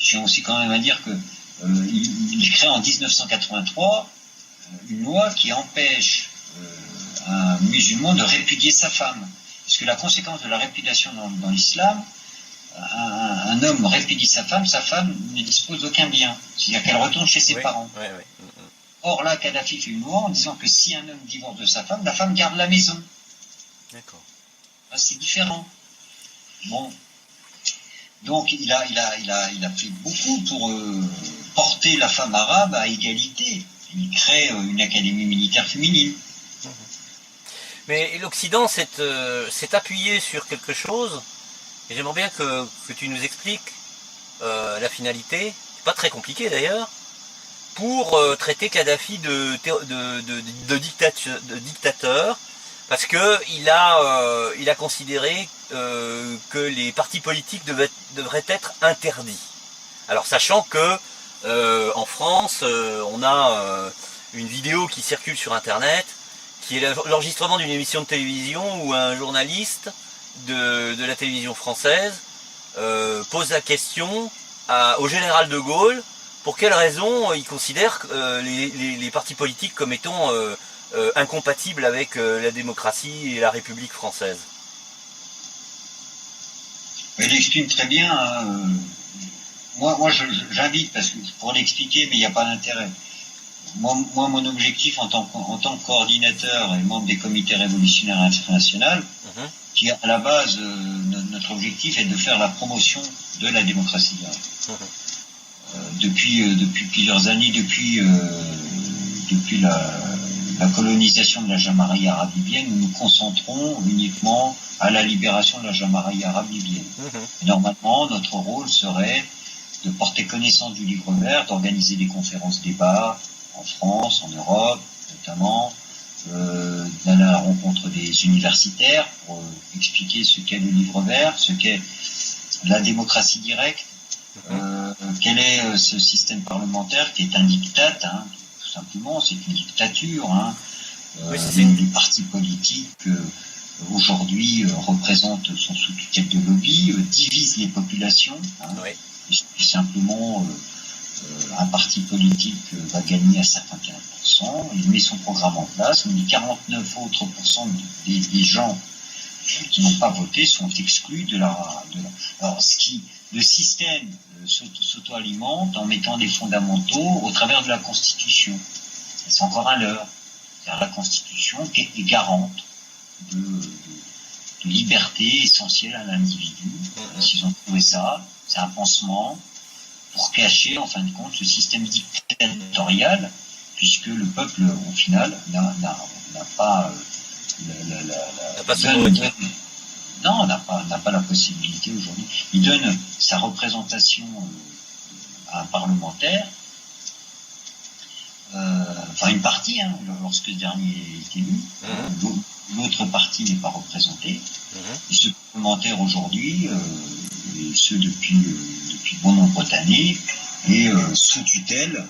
tiens aussi quand même à dire que il crée en 1983 une loi qui empêche un musulman de répudier sa femme. Parce que la conséquence de la répudiation dans l'islam, un homme répudie sa femme ne dispose d'aucun bien. C'est-à-dire qu'elle retourne chez ses parents. Oui. Or là, Kadhafi fait une loi en disant que si un homme divorce de sa femme, la femme garde la maison. D'accord. C'est différent. Bon. Donc il a fait beaucoup pour porter la femme arabe à égalité. Il crée une académie militaire féminine. Mais l'Occident s'est appuyé sur quelque chose, et j'aimerais bien que tu nous expliques la finalité, c'est pas très compliqué d'ailleurs, pour traiter Kadhafi de dictateur, parce que il a considéré que les partis politiques devraient être interdits. Alors sachant que en France, on a une vidéo qui circule sur internet, qui est l'enregistrement d'une émission de télévision où un journaliste de la télévision française pose la question au général de Gaulle pour quelle raison il considère les partis politiques comme étant incompatibles avec la démocratie et la République française. Il exprime très bien. Moi j'invite, parce que pour l'expliquer, mais il n'y a pas d'intérêt. Moi, mon objectif en tant que coordinateur et membre des comités révolutionnaires internationaux, qui à la base, notre objectif est de faire la promotion de la démocratie directe. Depuis plusieurs années, depuis la colonisation de la Jamaïque arabe libyenne, nous nous concentrons uniquement à la libération de la Jamaïque arabe libyenne. Et normalement, notre rôle serait de porter connaissance du livre vert, d'organiser des conférences débats en France, en Europe notamment, d'aller à la rencontre des universitaires pour expliquer ce qu'est le livre vert, ce qu'est la démocratie directe, quel est ce système parlementaire qui est un diktat, tout simplement, c'est une dictature. Les partis politiques aujourd'hui sont sous tutelle de lobby, divisent les populations. Et simplement, un parti politique va gagner à 51%, il met son programme en place, mais 49 autres pourcents des gens qui n'ont pas voté sont exclus de la. Alors, le système s'auto-alimente en mettant des fondamentaux au travers de la Constitution. Et c'est encore un leurre. C'est-à-dire la Constitution qui est garante de liberté essentielle à l'individu. S'ils ont trouvé ça, c'est un pansement pour cacher, en fin de compte, ce système dictatorial, puisque le peuple, au final, n'a pas n'a pas la possibilité aujourd'hui. Il donne sa représentation à un parlementaire, une partie, lorsque ce dernier est élu, l'autre partie n'est pas représentée. Et ce parlementaire aujourd'hui, et ce depuis bon nombre d'années, est sous tutelle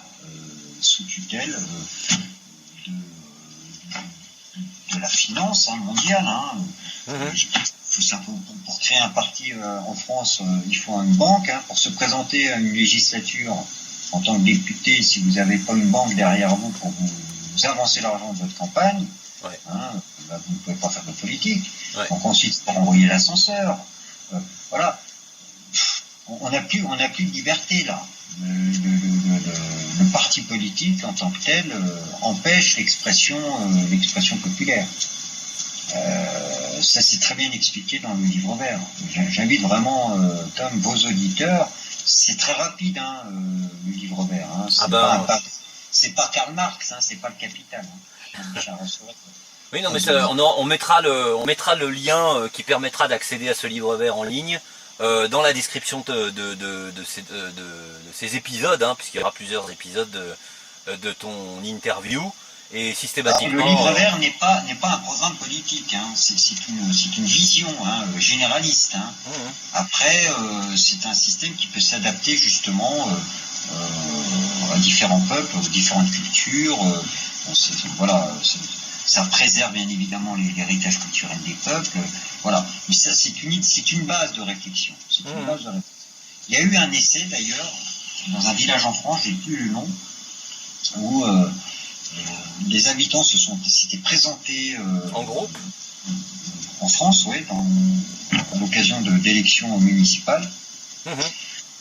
de la finance mondiale. Pour créer un parti en France, il faut une banque. Pour se présenter à une législature en tant que député, si vous n'avez pas une banque derrière vous pour vous avancer l'argent de votre campagne, vous ne pouvez pas faire de politique. Donc ensuite, pour envoyer l'ascenseur. Voilà. On n'a plus de liberté là. Le parti politique en tant que tel empêche l'expression populaire. Ça c'est très bien expliqué dans le livre vert. J'invite vraiment, Tom, vos auditeurs. C'est très rapide, le livre vert. C'est pas Karl Marx, c'est pas le Capital. Oui, non, mais on mettra le lien qui permettra d'accéder à ce livre vert en ligne dans la description de ces épisodes, puisqu'il y aura plusieurs épisodes de ton interview. Et systématiquement. Le livre vert n'est pas un programme politique, c'est une vision généraliste. Après, c'est un système qui peut s'adapter justement à différents peuples, aux différentes cultures. Ça préserve bien évidemment l'héritage culturel des peuples. Voilà. Mais ça, c'est une base de réflexion. Il y a eu un essai d'ailleurs, dans un village en France, j'ai plus le nom, où les habitants s'étaient présentés en groupe en France, oui, à l'occasion d'élections municipales.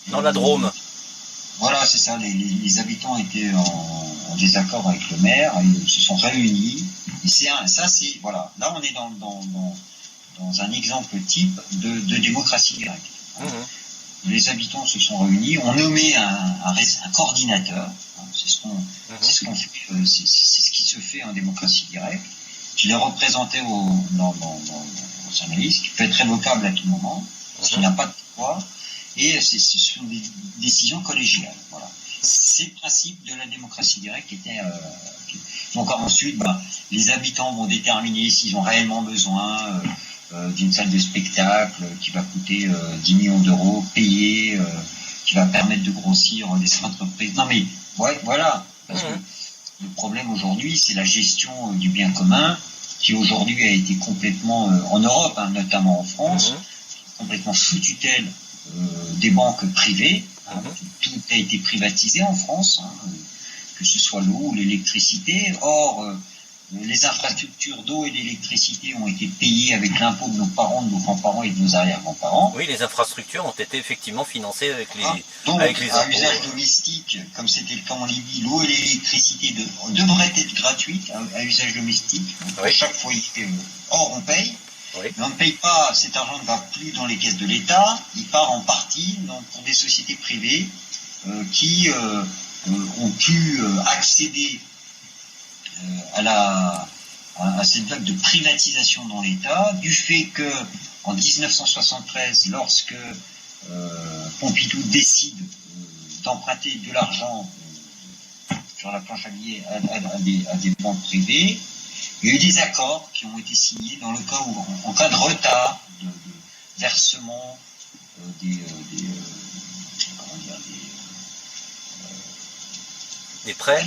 Dans la Drôme. Voilà, c'est ça, les habitants étaient en désaccord avec le maire, ils se sont réunis, et voilà, là on est dans un exemple type de démocratie directe. Les habitants se sont réunis, ont nommé un coordinateur, c'est ce qui se fait en démocratie directe, qui les représentait dans un liste, qui peut être révocable à tout moment, parce qu'il n'a pas de pouvoir, et ce sont des décisions collégiales. Voilà. C'est le principe de la démocratie directe qui était. Donc ensuite, les habitants vont déterminer s'ils ont réellement besoin d'une salle de spectacle qui va coûter 10 millions d'euros, payée, qui va permettre de grossir les entreprises. Non mais ouais, voilà. Parce que le problème aujourd'hui, c'est la gestion du bien commun qui aujourd'hui a été complètement, en Europe, notamment en France, complètement sous tutelle des banques privées. Tout a été privatisé en France, que ce soit l'eau ou l'électricité. Or, les infrastructures d'eau et d'électricité ont été payées avec l'impôt de nos parents, de nos grands-parents et de nos arrière-grands-parents. Oui, les infrastructures ont été effectivement financées avec les donc, avec les impôts. À usage domestique, comme c'était le cas en Libye, l'eau et l'électricité devraient être gratuites à usage domestique pour chaque foyer. Or, on paye. Mais on ne paye pas, cet argent ne va plus dans les caisses de l'État, il part en partie pour des sociétés privées qui ont pu accéder à cette vague de privatisation dans l'État, du fait que en 1973, lorsque Pompidou décide d'emprunter de l'argent sur la planche à billets à des banques privées, il y a eu des accords qui ont été signés dans le cas où, en cas de retard de versement des prêts,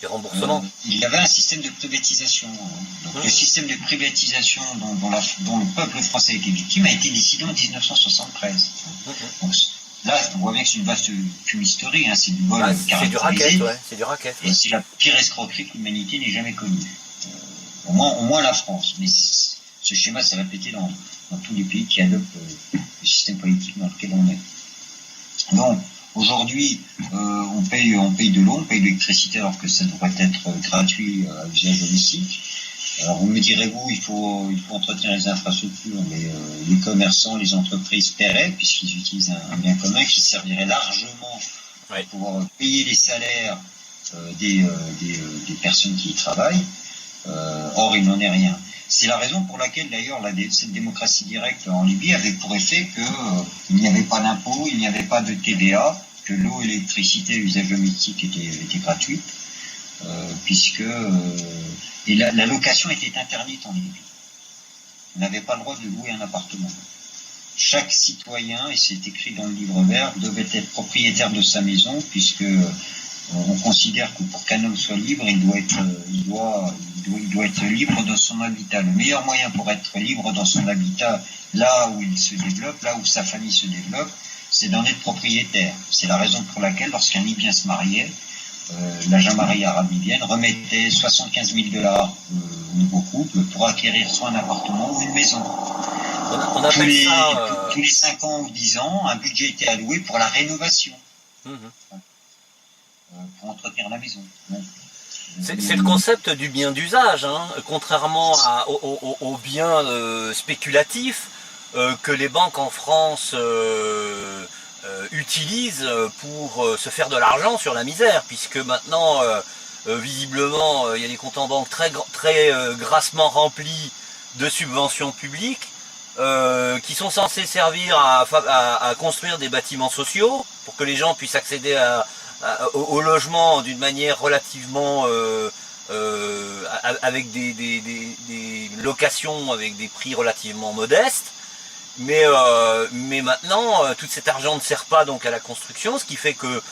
des remboursements. Il y avait un système de privatisation. Donc, le système de privatisation dont le peuple français a été victime a été décidé en 1973. Donc, là, on voit bien que c'est une vaste fumisterie, c'est du vol caractérisé. C'est du racket. Et c'est la pire escroquerie que l'humanité n'ait jamais connue. Au moins la France. Mais ce schéma s'est répété dans tous les pays qui adoptent le système politique dans lequel on est. Donc, aujourd'hui, on paye de l'eau, on paye de l'électricité alors que ça devrait être gratuit à usage domestique. Alors vous me direz-vous, il faut entretenir les infrastructures, mais les commerçants, les entreprises paieraient, puisqu'ils utilisent un bien commun qui servirait largement pour pouvoir payer les salaires des personnes qui y travaillent. Or, il n'en est rien. C'est la raison pour laquelle, d'ailleurs, cette démocratie directe en Libye avait pour effet qu'il n'y avait pas d'impôt, il n'y avait pas de TVA, que l'eau et l'électricité à usage domestique étaient gratuites, et la location était interdite en Libye. On n'avait pas le droit de louer un appartement. Chaque citoyen, et c'est écrit dans le livre vert, devait être propriétaire de sa maison, puisque on considère que pour qu'un homme soit libre, il doit être libre dans son habitat. Le meilleur moyen pour être libre dans son habitat, là où il se développe, là où sa famille se développe, c'est d'en être propriétaire. C'est la raison pour laquelle, lorsqu'un Libyen se mariait, la Jamaïa arabe libyenne remettait 75 000 $ au nouveau couple pour acquérir soit un appartement ou une maison. Tous les 5 ans ou 10 ans, un budget était alloué pour la rénovation. Pour entretenir la maison. C'est le concept du bien d'usage, contrairement aux biens spéculatifs que les banques en France utilisent pour se faire de l'argent sur la misère, puisque maintenant, visiblement, il y a des comptes en banque très grassement remplis de subventions publiques qui sont censées servir à construire des bâtiments sociaux pour que les gens puissent accéder au logement d'une manière relativement avec des locations avec des prix relativement modestes, mais maintenant tout cet argent ne sert pas donc à la construction, ce qui fait que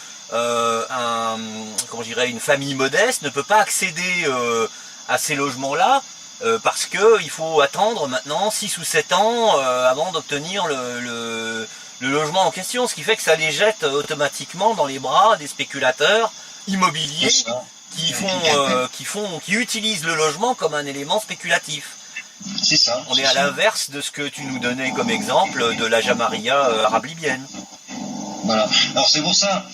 une famille modeste ne peut pas accéder à ces logements là parce que il faut attendre maintenant 6 ou 7 ans avant d'obtenir le logement en question, ce qui fait que ça les jette automatiquement dans les bras des spéculateurs immobiliers qui utilisent le logement comme un élément spéculatif. C'est ça. On est à l'inverse de ce que tu nous donnais comme exemple de la Jamaria arabe-libyenne. Voilà. Alors c'est pour ça,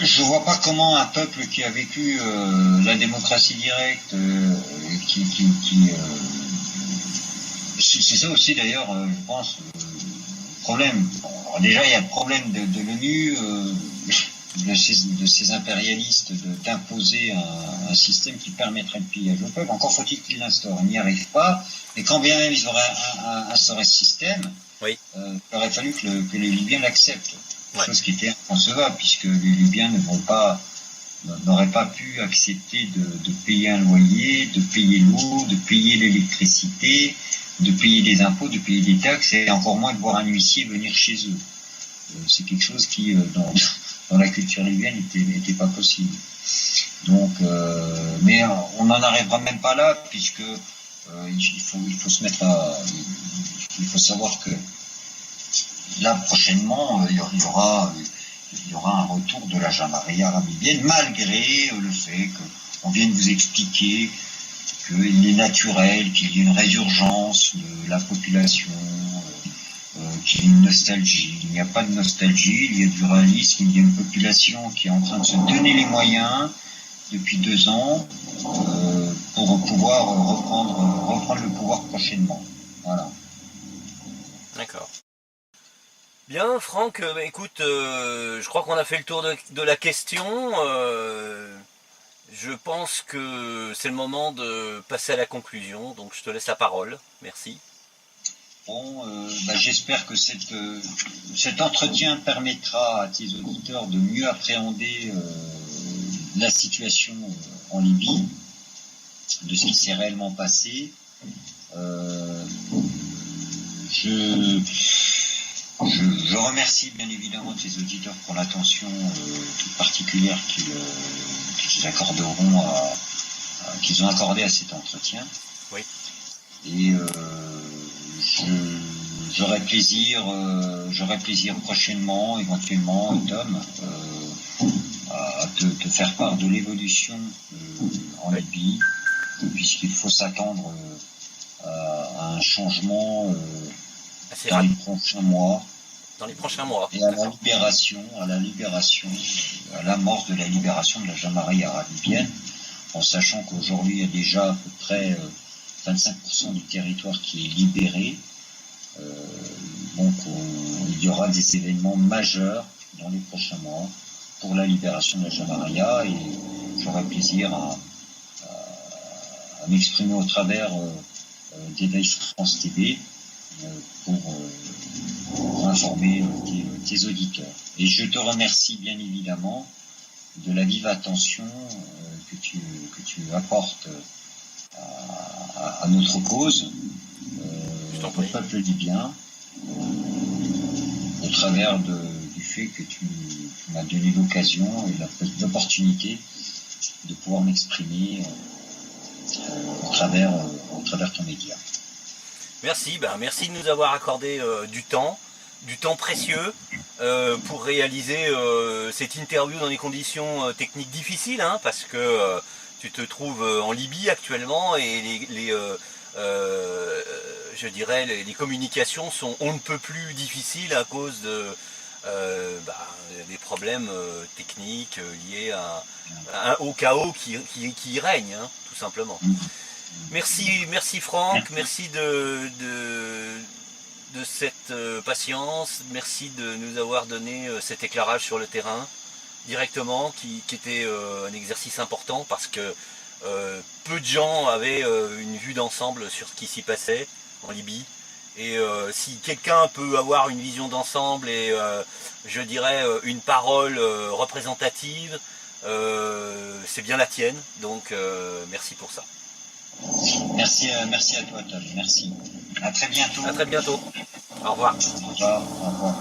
je vois pas comment un peuple qui a vécu la démocratie directe, c'est ça aussi d'ailleurs, je pense, le problème. Alors déjà, il y a le problème de l'ONU, de ces impérialistes, d'imposer un système qui permettrait le pillage au peuple. Encore faut-il qu'ils l'instaurent. Ils n'y arrivent pas. Et quand bien même ils auraient instauré ce système, oui. Il aurait fallu que les Libyens l'acceptent. Ouais. Chose qui était inconcevable, puisque les Libyens n'auraient pas pu accepter de payer un loyer, de payer l'eau, de payer l'électricité, de payer des impôts, de payer des taxes, et encore moins de voir un huissier venir chez eux. C'est quelque chose qui, dans la culture libyenne, n'était pas possible. Donc, mais on n'en arrivera même pas là, puisque il faut se mettre il faut savoir que là prochainement il y aura un retour de la Jamaria arabe-libyenne, malgré le fait qu'on vient de vous expliquer qu'il est naturel qu'il y ait une résurgence de la population, qu'il y ait une nostalgie. Il n'y a pas de nostalgie, il y a du réalisme, il y a une population qui est en train de se donner les moyens depuis 2 ans pour pouvoir reprendre le pouvoir prochainement. Voilà. D'accord. Bien, Franck, écoute, je crois qu'on a fait le tour de la question. Je pense que c'est le moment de passer à la conclusion, donc je te laisse la parole. Merci. Bon, j'espère que cet entretien permettra à tes auditeurs de mieux appréhender la situation en Libye, de ce qui s'est réellement passé. Je remercie bien évidemment tes auditeurs pour l'attention toute particulière qu'ils accorderont qu'ils ont accordé à cet entretien. Oui. Et j'aurai plaisir prochainement, éventuellement, Tom, à te faire part de l'évolution en Libye, puisqu'il faut s'attendre à un changement dans les prochains mois. Dans les prochains mois. Et à l'amorce de la libération de la Jamaria arabe-libyenne, en sachant qu'aujourd'hui il y a déjà à peu près 25% du territoire qui est libéré. Donc il y aura des événements majeurs dans les prochains mois pour la libération de la Jamaria, et j'aurai plaisir à m'exprimer au travers d'Eveil France TV pour informer tes auditeurs. Et je te remercie bien évidemment de la vive attention que tu apportes à notre cause, au peuple libyen, au travers du fait que tu m'as donné l'occasion et l'opportunité de pouvoir m'exprimer au travers ton média. Merci, merci de nous avoir accordé du temps précieux pour réaliser cette interview dans des conditions techniques difficiles, hein, parce que tu te trouves en Libye actuellement et les communications sont on ne peut plus difficiles à cause des problèmes techniques liés au chaos qui règne, hein, tout simplement. Merci Franck, merci de cette patience, merci de nous avoir donné cet éclairage sur le terrain directement, qui était un exercice important parce que peu de gens avaient une vue d'ensemble sur ce qui s'y passait en Libye. Et si quelqu'un peut avoir une vision d'ensemble et une parole représentative, c'est bien la tienne, donc merci pour ça. Merci à toi, Tom. Merci. À très bientôt. À très bientôt. Au revoir. Au revoir.